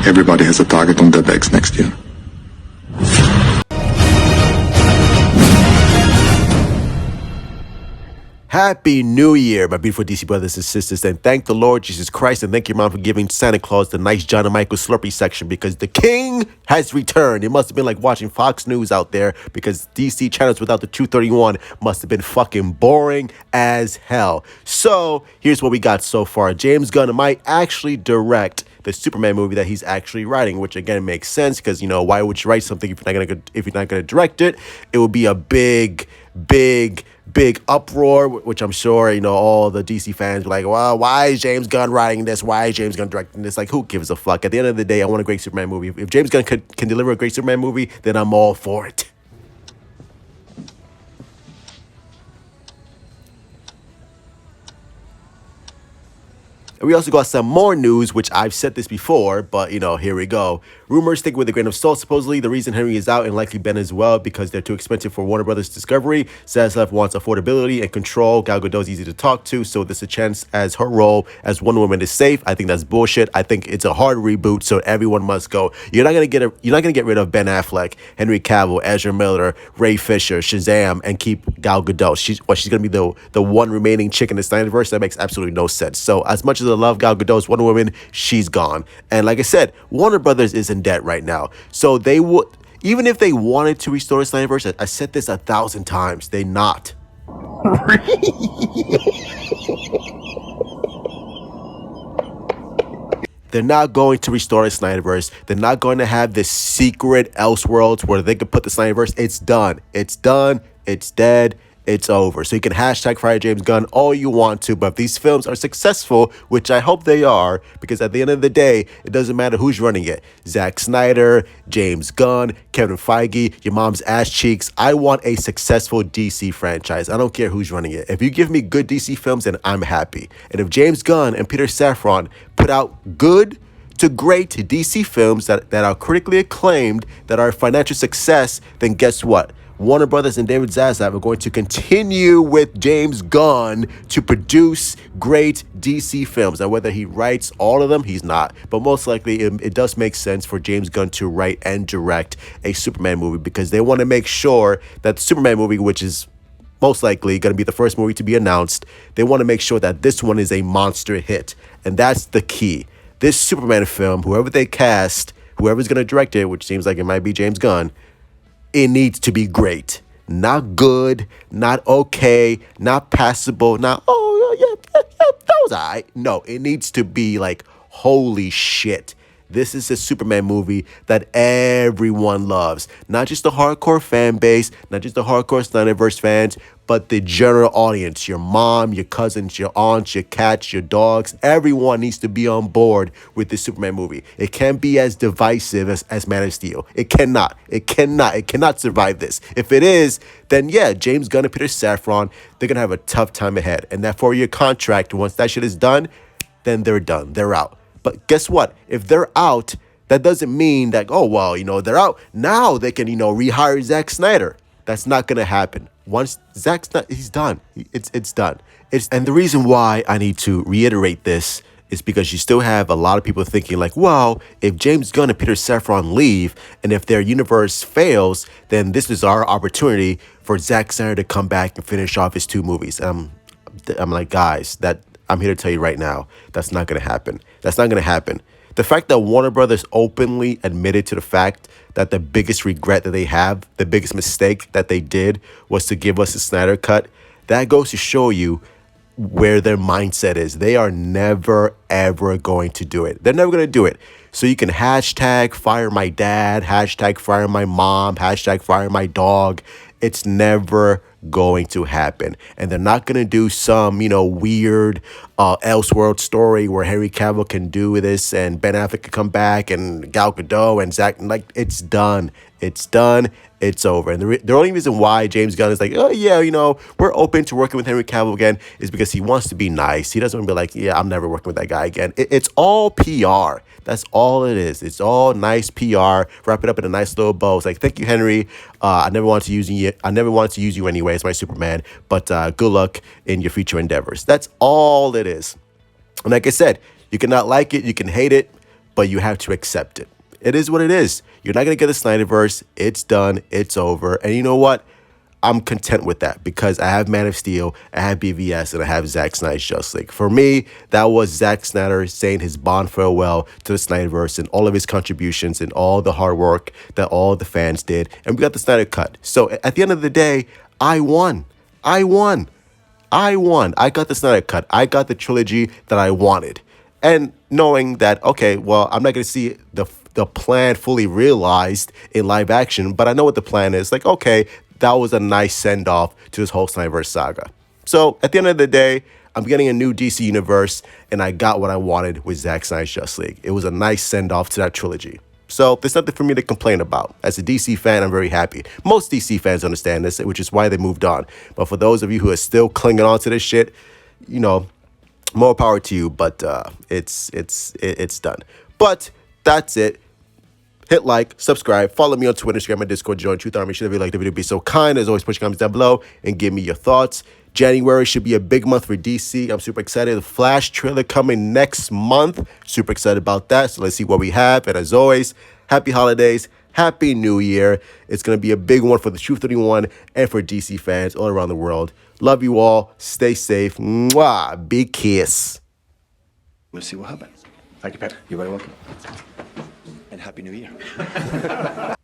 Everybody has a target on their backs next year. Happy New Year, my beautiful DC brothers and sisters, and thank the Lord Jesus Christ, and thank your mom for giving Santa Claus the nice John and Michael Slurpee section, because the King has returned. It must have been like watching Fox News out there, because DC channels without the 231 must have been fucking boring as hell. So here's what we got so far. James Gunn might actually direct the Superman movie that he's actually writing, which again makes sense, because, you know, why would you write something if you're not gonna direct it? It would be a big uproar, which I'm sure, you know, all the DC fans were like, well, why is James Gunn writing this? Why is James Gunn directing this? Like, who gives a fuck? At the end of the day, I want a great Superman movie. If James Gunn can deliver a great Superman movie, then I'm all for it. And we also got some more news, which I've said this before, but, you know, here we go. Rumors take with a grain of salt. Supposedly, the reason Henry is out, and likely Ben as well, because they're too expensive for Warner Brothers Discovery. Zaslav wants affordability and control. Gal Gadot's easy to talk to, so there's a chance as her role as Wonder Woman is safe. I think that's bullshit. I think it's a hard reboot, so everyone must go. You're not gonna get rid of Ben Affleck, Henry Cavill, Ezra Miller, Ray Fisher, Shazam, and keep Gal Gadot. She's gonna be the one remaining chick in the Snyderverse? That makes absolutely no sense. So as much as I love Gal Gadot's Wonder Woman, she's gone. And like I said, Warner Brothers is in debt right now. So they would, even if they wanted to restore Snyderverse, I said this 1,000 times, they not. They're not going to restore the Snyderverse. They're not going to have this secret Elseworlds where they could put the Snyderverse. It's done. It's done. It's dead. It's over. So you can hashtag fire James Gunn all you want to, but if these films are successful, which I hope they are, because at the end of the day, it doesn't matter who's running it. Zack Snyder, James Gunn, Kevin Feige, your mom's ass cheeks. I want a successful DC franchise. I don't care who's running it. If you give me good DC films, then I'm happy. And if James Gunn and Peter Safran put out good to great DC films that are critically acclaimed, that are a financial success, then guess what? Warner Brothers and David Zaslav are going to continue with James Gunn to produce great DC films. Now, whether he writes all of them, he's not. But most likely, it does make sense for James Gunn to write and direct a Superman movie, because they want to make sure that the Superman movie, which is most likely going to be the first movie to be announced, they want to make sure that this one is a monster hit. And that's the key. This Superman film, whoever they cast, whoever's going to direct it, which seems like it might be James Gunn, it needs to be great. Not good, not okay, not passable, not, that was all right. No, it needs to be like, holy shit. This is a Superman movie that everyone loves. Not just the hardcore fan base, not just the hardcore Snyderverse fans, but the general audience. Your mom, your cousins, your aunts, your cats, your dogs. Everyone needs to be on board with this Superman movie. It can't be as divisive as Man of Steel. It cannot. It cannot survive this. If it is, then yeah, James Gunn and Peter Safran, they're going to have a tough time ahead. And that 4-year contract, once that shit is done, then they're done. They're out. But guess what? If they're out, that doesn't mean that, oh, well, you know, they're out. Now they can, you know, rehire Zack Snyder. That's not going to happen. Once Zack Snyder, he's done. It's done. And the reason why I need to reiterate this is because you still have a lot of people thinking like, well, if James Gunn and Peter Safran leave, and if their universe fails, then this is our opportunity for Zack Snyder to come back and finish off his 2 movies. I'm like, guys, I'm here to tell you right now, that's not going to happen. That's not going to happen. The fact that Warner Brothers openly admitted to the fact that the biggest regret that they have, the biggest mistake that they did, was to give us a Snyder cut, that goes to show you where their mindset is. They are never, ever going to do it. They're never going to do it. So you can hashtag fire my dad, hashtag fire my mom, hashtag fire my dog. It's never going to happen. And they're not going to do some, you know, weird Elseworld story where Henry Cavill can do this and Ben Affleck can come back and Gal Gadot and Zach. Like, it's done. It's done. It's over. And the only reason why James Gunn is like, oh, yeah, you know, we're open to working with Henry Cavill again is because he wants to be nice. He doesn't want to be like, yeah, I'm never working with that guy again. It's all PR. That's all it is. It's all nice PR. Wrap it up in a nice little bow. It's like, thank you, Henry. I never wanted to use you. I never wanted to use you anyway as my Superman. But good luck in your future endeavors. That's all it is. And like I said, you cannot like it. You can hate it. but you have to accept it. It is what it is. You're not going to get the Snyderverse. It's done. It's over. And you know what? I'm content with that because I have Man of Steel, I have BVS, and I have Zack Snyder's Justice League. For me, that was Zack Snyder saying his bond farewell to the Snyderverse and all of his contributions and all the hard work that all the fans did. And we got the Snyder Cut. So at the end of the day, I won. I won. I won. I got the Snyder Cut. I got the trilogy that I wanted. And knowing that, okay, well, I'm not going to see the plan fully realized in live action, but I know what the plan is. Like, okay, that was a nice send-off to this whole Snyderverse saga. So at the end of the day, I'm getting a new DC universe, and I got what I wanted with Zack Snyder's Justice League. It was a nice send-off to that trilogy. So there's nothing for me to complain about. As a DC fan, I'm very happy. Most DC fans understand this, which is why they moved on. But for those of you who are still clinging on to this shit, you know, more power to you, but it's done. But that's it. Hit like, subscribe, follow me on Twitter, Instagram, and Discord, join Truth Army. Should if you like the video, be so kind. As always, push comments down below and give me your thoughts. January should be a big month for DC. I'm super excited. The Flash trailer coming next month. Super excited about that. So let's see what we have. And as always, happy holidays, happy new year. It's going to be a big one for the Truth 31 and for DC fans all around the world. Love you all. Stay safe. Mwah. Big kiss. We'll see what happens. Thank you, Pep. You're very welcome. And Happy New Year.